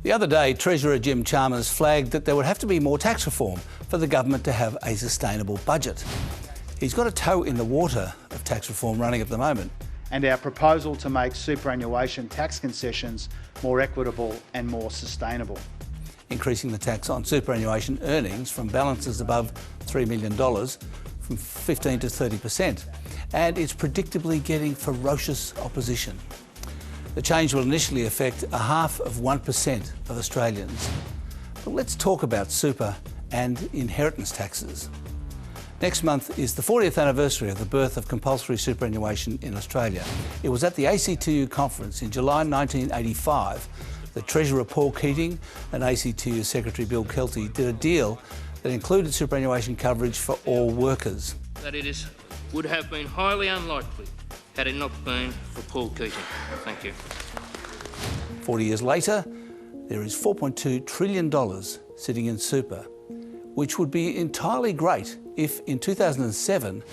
The other day, Treasurer Jim Chalmers flagged that there would have to be more tax reform for the government to have a sustainable budget. He's got a toe in the water of tax reform running at the moment. And our proposal to make superannuation tax concessions more equitable and more sustainable. Increasing the tax on superannuation earnings from balances above $3 million from 15 to 30%. And it's predictably getting ferocious opposition. The change will initially affect 0.5% of Australians. But let's talk about super and inheritance taxes. Next month is the 40th anniversary of the birth of compulsory superannuation in Australia. It was at the ACTU conference in July 1985 that Treasurer Paul Keating and ACTU Secretary Bill Kelty did a deal that included superannuation coverage for all workers. That would have been highly unlikely had it not been for Paul Keating. Thank you. 40 years later, there is $4.2 trillion sitting in super, which would be entirely great if in 2007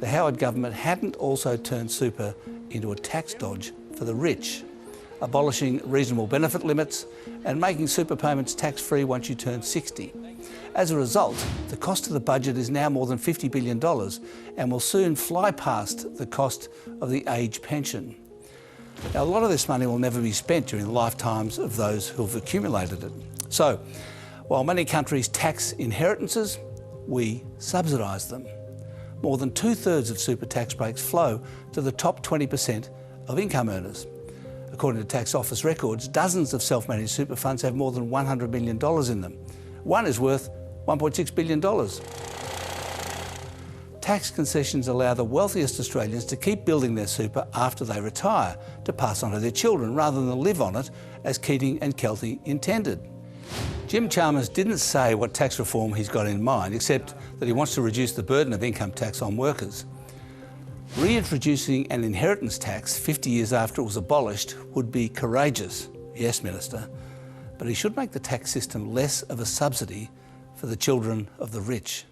the Howard government hadn't also turned super into a tax dodge for the rich, abolishing reasonable benefit limits and making super payments tax-free once you turn 60. As a result, the cost of the budget is now more than $50 billion and will soon fly past the cost of the age pension. Now, a lot of this money will never be spent during the lifetimes of those who have accumulated it. So, while many countries tax inheritances, we subsidise them. More than 2/3 of super tax breaks flow to the top 20% of income earners. According to Tax Office records, dozens of self-managed super funds have more than $100 million in them. One is worth $1.6 billion. Tax concessions allow the wealthiest Australians to keep building their super after they retire, to pass on to their children rather than live on it, as Keating and Kelty intended. Jim Chalmers didn't say what tax reform he's got in mind, except that he wants to reduce the burden of income tax on workers. Reintroducing an inheritance tax 50 years after it was abolished would be courageous, yes, Minister, but he should make the tax system less of a subsidy for the children of the rich.